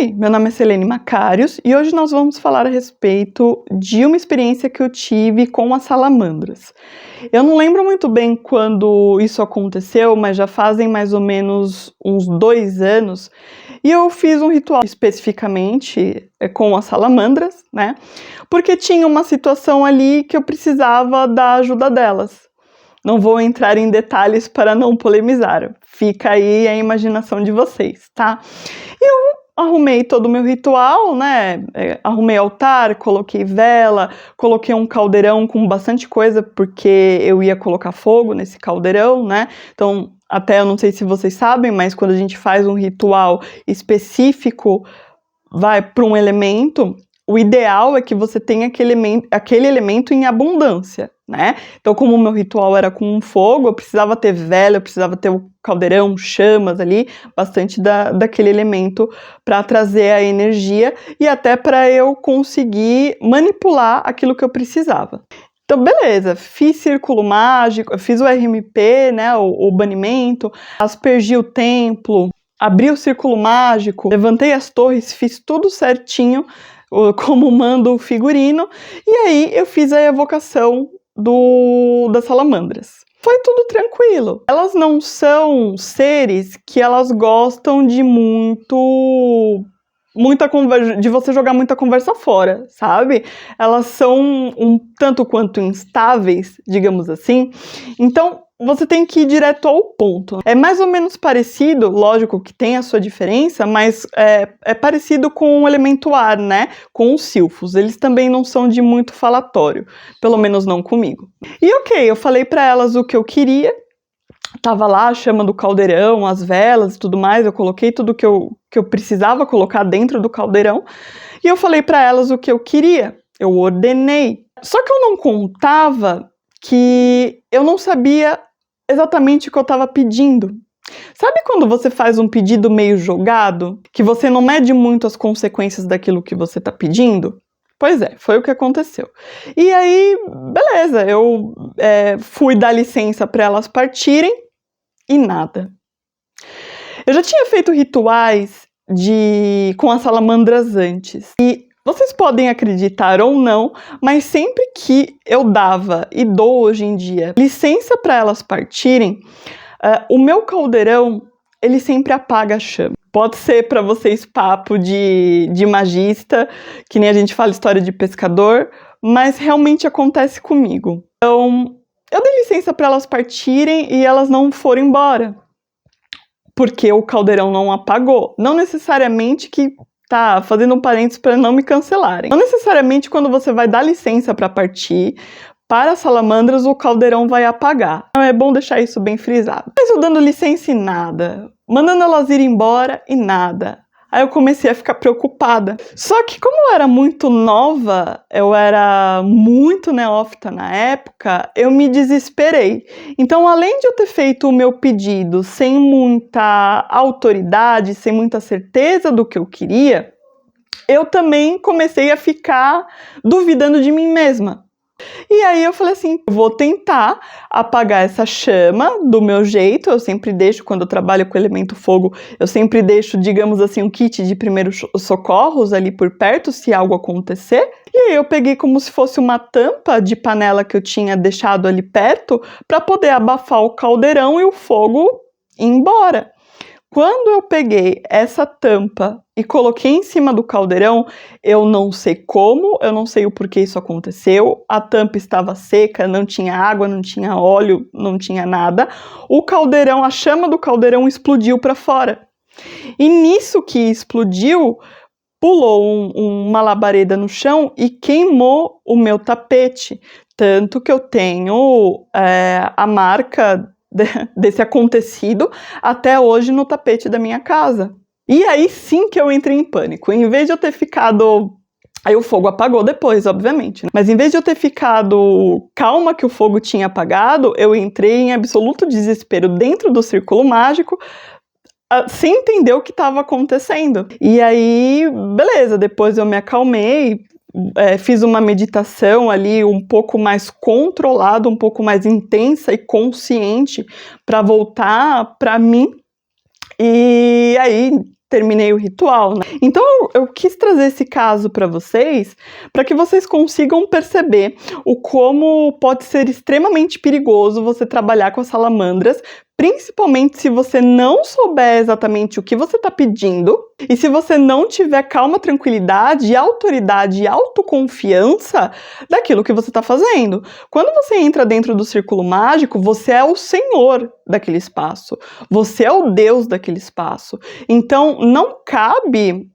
Oi, meu nome é Selene Macários e hoje nós vamos falar a respeito de uma experiência que eu tive com as salamandras. Eu não lembro muito bem quando isso aconteceu, mas já fazem mais ou menos uns 2 anos, e eu fiz um ritual especificamente com as salamandras, né? Porque tinha uma situação ali que eu precisava da ajuda delas. Não vou entrar em detalhes para não polemizar, fica aí a imaginação de vocês, tá? Eu arrumei todo o meu ritual, né? Arrumei altar, coloquei vela, coloquei um caldeirão com bastante coisa, porque eu ia colocar fogo nesse caldeirão, né? Então, até eu não sei se vocês sabem, mas quando a gente faz um ritual específico, vai para um elemento, o ideal é que você tenha aquele elemento em abundância, né? Então, como o meu ritual era com um fogo, eu precisava ter vela, eu precisava ter o caldeirão, chamas ali, bastante daquele elemento para trazer a energia e até para eu conseguir manipular aquilo que eu precisava. Então, beleza, fiz círculo mágico, fiz o RMP, né, o banimento, aspergi o templo, abri o círculo mágico, levantei as torres, fiz tudo certinho, como manda o figurino, e aí eu fiz a evocação das salamandras. Foi tudo tranquilo. Elas não são seres que elas gostam de muita conversa, de você jogar muita conversa fora, sabe? Elas são um tanto quanto instáveis, digamos assim. Então, você tem que ir direto ao ponto. É mais ou menos parecido, lógico que tem a sua diferença, mas é parecido com o elemento ar, né? Com os silfos. Eles também não são de muito falatório, pelo menos não comigo. E ok, eu falei para elas o que eu queria. Tava lá a chama do caldeirão, as velas e tudo mais, eu coloquei tudo que eu precisava colocar dentro do caldeirão, e eu falei para elas o que eu queria, eu ordenei. Só que eu não contava que eu não sabia exatamente o que eu estava pedindo. Sabe quando você faz um pedido meio jogado, que você não mede muito as consequências daquilo que você está pedindo? Pois é, foi o que aconteceu. E aí, beleza, eu fui dar licença para elas partirem e nada. Eu já tinha feito rituais com as salamandras antes. E vocês podem acreditar ou não, mas sempre que eu dava e dou hoje em dia licença para elas partirem, o meu caldeirão, ele sempre apaga a chama. Pode ser para vocês papo de magista, que nem a gente fala história de pescador, mas realmente acontece comigo. Então, eu dei licença para elas partirem e elas não foram embora, porque o caldeirão não apagou. Não necessariamente que, tá, fazendo um parênteses para não me cancelarem. Não necessariamente quando você vai dar licença para partir, para as salamandras o caldeirão vai apagar. Então é bom deixar isso bem frisado. Mas eu dando licença e nada, mandando elas ir embora e nada. Aí eu comecei a ficar preocupada. Só que como eu era muito nova, eu era muito neófita na época, eu me desesperei. Então, além de eu ter feito o meu pedido sem muita autoridade, sem muita certeza do que eu queria, eu também comecei a ficar duvidando de mim mesma. E aí eu falei assim, eu vou tentar apagar essa chama do meu jeito, eu sempre deixo, quando eu trabalho com elemento fogo, eu sempre deixo, digamos assim, um kit de primeiros socorros ali por perto, se algo acontecer. E aí eu peguei como se fosse uma tampa de panela que eu tinha deixado ali perto, para poder abafar o caldeirão e o fogo ir embora. Quando eu peguei essa tampa e coloquei em cima do caldeirão, eu não sei como, eu não sei o porquê isso aconteceu, a tampa estava seca, não tinha água, não tinha óleo, não tinha nada. O caldeirão, a chama do caldeirão explodiu para fora. E nisso que explodiu, pulou uma labareda no chão e queimou o meu tapete. Tanto que eu tenho a marca desse acontecido até hoje no tapete da minha casa. E aí sim que eu entrei em pânico. Em vez de eu ter ficado... Aí o fogo apagou depois, obviamente. Mas em vez de eu ter ficado calma que o fogo tinha apagado, eu entrei em absoluto desespero dentro do círculo mágico, sem entender o que estava acontecendo. E aí, beleza, depois eu me acalmei, fiz uma meditação ali um pouco mais controlada, um pouco mais intensa e consciente para voltar para mim. E aí terminei o ritual, né? Então eu quis trazer esse caso para que vocês consigam perceber o como pode ser extremamente perigoso você trabalhar com as salamandras, principalmente se você não souber exatamente o que você está pedindo e se você não tiver calma, tranquilidade, autoridade e autoconfiança daquilo que você está fazendo. Quando você entra dentro do círculo mágico, você é o senhor daquele espaço, você é o Deus daquele espaço. Então não cabe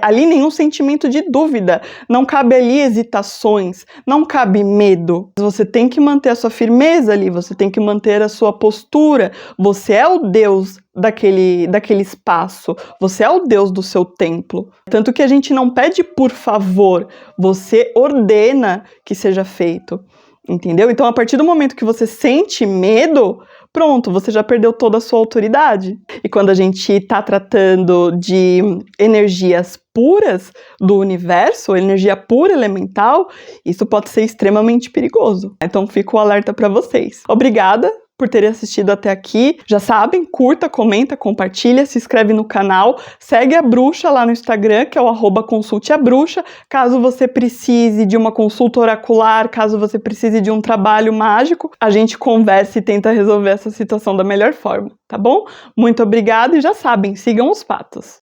ali nenhum sentimento de dúvida, não cabe ali hesitações, não cabe medo. Você tem que manter a sua firmeza ali, você tem que manter a sua postura. Você é o Deus daquele espaço, você é o Deus do seu templo. Tanto que a gente não pede por favor, você ordena que seja feito. Entendeu? Então, a partir do momento que você sente medo, pronto, você já perdeu toda a sua autoridade. E quando a gente está tratando de energias puras do universo, energia pura elemental, isso pode ser extremamente perigoso. Então, fica o alerta para vocês. Obrigada por terem assistido até aqui. Já sabem, curta, comenta, compartilha, se inscreve no canal, segue a bruxa lá no Instagram, que é o @consulteabruxa, caso você precise de uma consulta oracular, caso você precise de um trabalho mágico, a gente conversa e tenta resolver essa situação da melhor forma, tá bom? Muito obrigada e já sabem, sigam os patos.